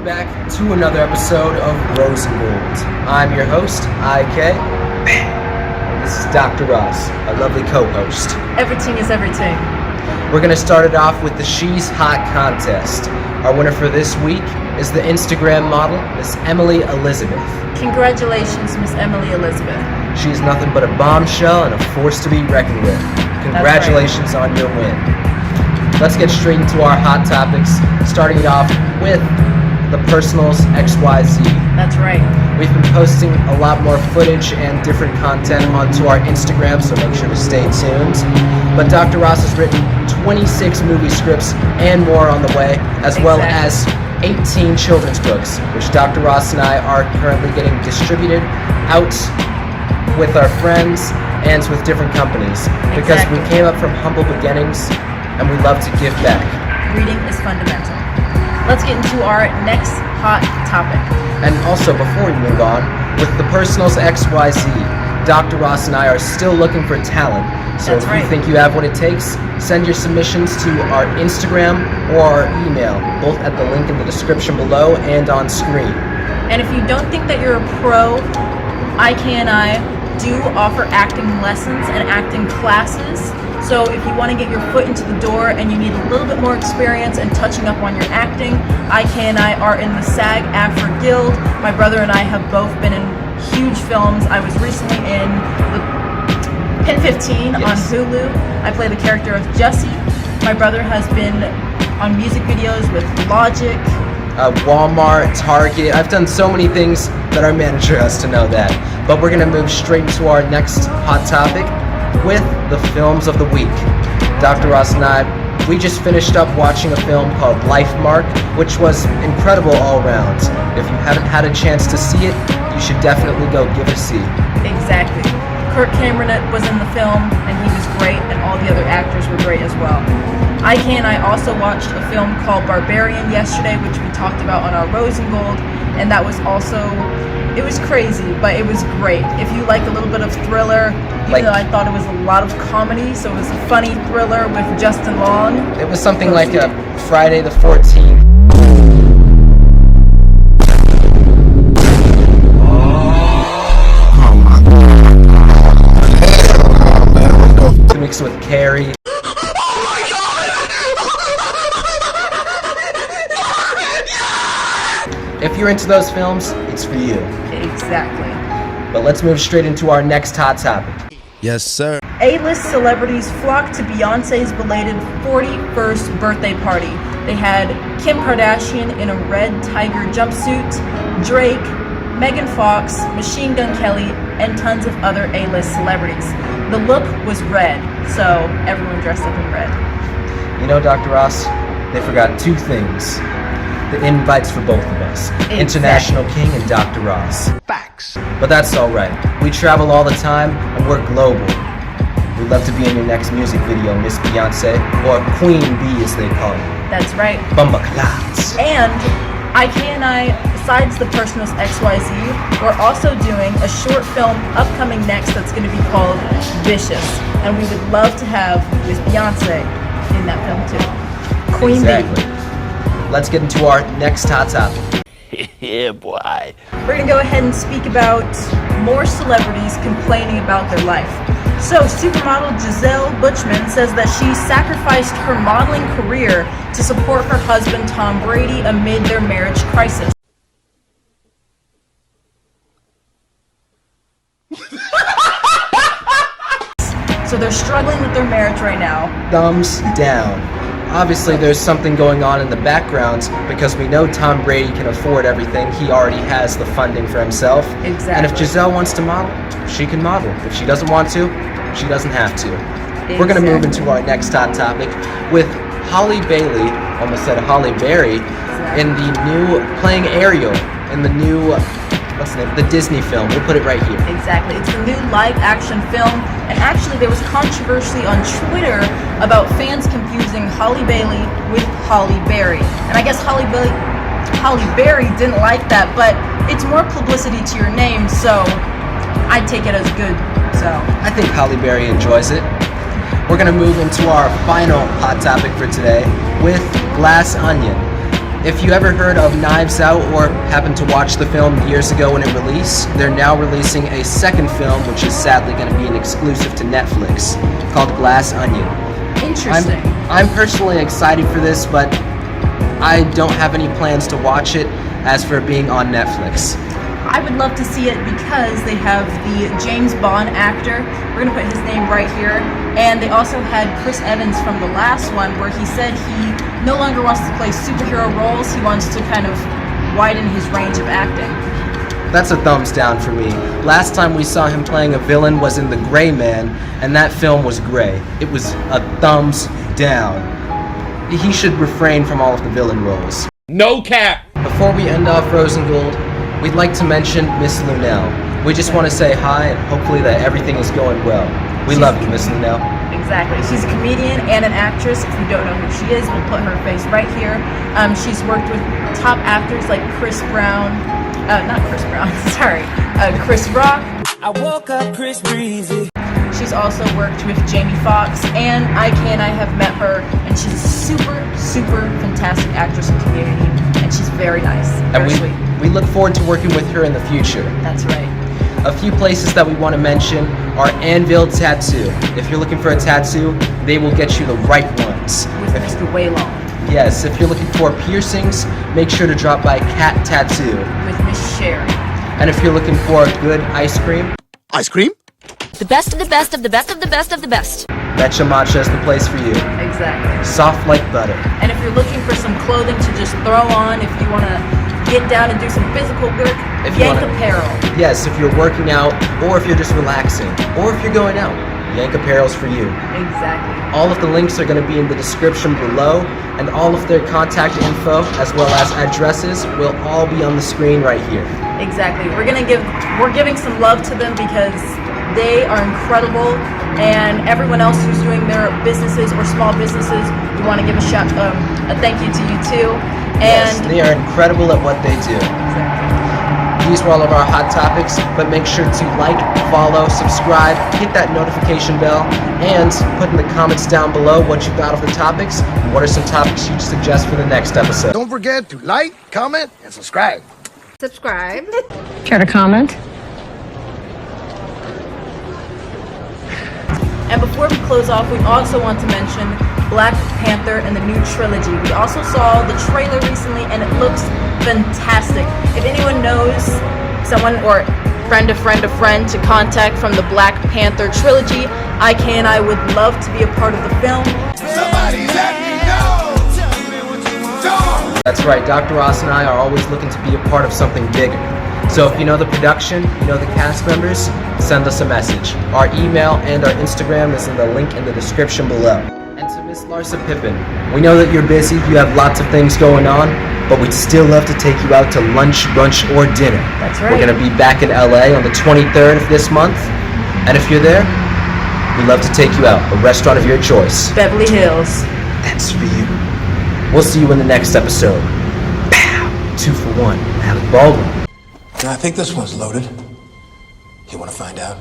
Welcome back to another episode of Rosengold. I'm your host, IK. This is Dr. Ross, a lovely co-host. Everything is everything. We're going to start it off with the She's Hot contest. Our winner for this week is the Instagram model, Miss Emily Elizabeth. Congratulations, Miss Emily Elizabeth. She's nothing but a bombshell and a force to be reckoned with. Congratulations on your win. Let's get straight into our hot topics, starting it off with the Personals.xyz. That's right. We've been posting a lot more footage and different content onto our Instagram, so make sure to stay tuned. But Dr. Ross has written 26 movie scripts and more on the way, as well as 18 children's books, which Dr. Ross and I are currently getting distributed out with our friends and with different companies, because we came up from humble beginnings and we love to give back. Reading is fundamental. Let's get into our next hot topic. And also, before we move on, with the Personals.xyz, Dr. Ross and I are still looking for talent. So if you think you have what it takes, send your submissions to our Instagram or our email, both at the link in the description below and on screen. And if you don't think that you're a pro, IK and I do offer acting lessons and acting classes. So if you want to get your foot into the door and you need a little bit more experience and touching up on your acting, IK and I are in the SAG-AFTRA Guild. My brother and I have both been in huge films. I was recently in the Pin 15 on Hulu. I play the character of Jesse. My brother has been on music videos with Logic, Walmart, Target. I've done so many things that our manager has to know that. But we're going to move straight to our next hot topic with the films of the week. Dr. Ross and I, we just finished up watching a film called Life Mark, which was incredible all around. If you haven't had a chance to see it, you should definitely go give it a see. Exactly. Kirk Cameron was in the film, and he was great, and all the other actors were great as well. IK and I also watched a film called Barbarian yesterday, which we talked about on our Rosengold, and that was also, it was crazy, but it was great. If you like a little bit of thriller, even though I thought it was a lot of comedy, so it was a funny thriller with Justin Long. It was something like a Friday the 14th. Mixed with Carrie. If you're into those films, it's for you. Exactly. But let's move straight into our next hot topic. Yes, sir. A-list celebrities flocked to Beyonce's belated 41st birthday party. They had Kim Kardashian in a red tiger jumpsuit, Drake, Megan Fox, Machine Gun Kelly, and tons of other A-list celebrities. The look was red, so everyone dressed up in red. You know, Dr. Ross, they forgot two things. The invites for both of us. International King and Dr. Ross. Facts. But that's alright. We travel all the time and we're global. We'd love to be in your next music video, Miss Beyonce, or Queen Bee as they call it. That's right. Bumba Clouds. And IK and I, besides the Personals.xyz, we're also doing a short film upcoming next that's going to be called Vicious. And we would love to have Miss Beyonce in that film too. Queen Bee. Let's get into our next hot topic. Yeah, boy. We're going to go ahead and speak about more celebrities complaining about their life. So, supermodel Gisele says that she sacrificed her modeling career to support her husband Tom Brady amid their marriage crisis. So they're struggling with their marriage right now. Thumbs down. Obviously, there's something going on in the background because we know Tom Brady can afford everything. He already has the funding for himself. Exactly. And if Gisele wants to model, she can model. If she doesn't want to, she doesn't have to. Exactly. We're going to move into our next hot topic with Halle Bailey, almost said Halle Berry, in the new, playing Ariel in the new, what's the name? The Disney film. We'll put it right here. Exactly. It's the new live-action film, and actually there was controversy on Twitter about fans confusing Halle Bailey with Halle Berry. And I guess Halle Berry didn't like that, but it's more publicity to your name, so I take it as good. So I think Halle Berry enjoys it. We're going to move into our final hot topic for today with Glass Onion. If you ever heard of Knives Out or happened to watch the film years ago when it released, they're now releasing a second film, which is sadly going to be an exclusive to Netflix, called Glass Onion. Interesting. I'm personally excited for this, but I don't have any plans to watch it as for being on Netflix. I would love to see it because they have the James Bond actor. We're going to put his name right here. And they also had Chris Evans from the last one, where he said he no longer wants to play superhero roles. He wants to kind of widen his range of acting. That's a thumbs down for me. Last time we saw him playing a villain was in The Gray Man, and that film was gray. It was a thumbs down. He should refrain from all of the villain roles. No cap! Before we end off Rosengold, we'd like to mention Miss Lunell. We just want to say hi and hopefully that everything is going well. We love you, Miss Lunell. Exactly. She's a comedian and an actress. If you don't know who she is, we'll put her face right here. She's worked with top actors like Chris Brown. Not Chris Brown, sorry. Chris Rock. I woke up Chris Breezy. She's also worked with Jamie Foxx, and I have met her, and she's a super, super fantastic actress and community, and she's very nice, very sweet. We look forward to working with her in the future. That's right. A few places that we want to mention are Anvil Tattoo. If you're looking for a tattoo, they will get you the right ones. With Mr. Waylon. Yes, if you're looking for piercings, make sure to drop by Cat Tattoo. With Miss Sherri. And if you're looking for good ice cream, Ice cream? The best of the best of the best of the best of the best. Betcha Matcha is the place for you. Exactly. Soft like butter. And if you're looking for some clothing to just throw on, if you want to get down and do some physical work, Yank Apparel. Yes, if you're working out, or if you're just relaxing, or if you're going out, Yank Apparel's for you. Exactly. All of the links are going to be in the description below, and all of their contact info, as well as addresses, will all be on the screen right here. Exactly. We're giving some love to them because they are incredible, and everyone else who's doing their businesses or small businesses, we want to give a thank you to you too. And yes, they are incredible at what they do. These were all of our hot topics, but make sure to like, follow, subscribe, hit that notification bell, and put in the comments down below what you thought of the topics, and what are some topics you'd suggest for the next episode. Don't forget to like, comment, and subscribe. Subscribe. Care to comment? And before we close off, we also want to mention Black Panther and the new trilogy. We also saw the trailer recently, and it looks fantastic. If anyone knows someone or friend of friend to contact from the Black Panther trilogy, I would love to be a part of the film. Somebody let me know. Tell me what you want. That's right, Dr. Ross and I are always looking to be a part of something bigger. So if you know the production, you know the cast members, send us a message. Our email and our Instagram is in the link in the description below. And to Miss Larsa Pippen, we know that you're busy, you have lots of things going on, but we'd still love to take you out to lunch, brunch, or dinner. That's right. We're going to be back in LA on the 23rd of this month, and if you're there, we'd love to take you out, a restaurant of your choice. Beverly Hills. That's for you. We'll see you in the next episode. Pow! 2 for 1. Alec Baldwin. I think this one's loaded. You want to find out?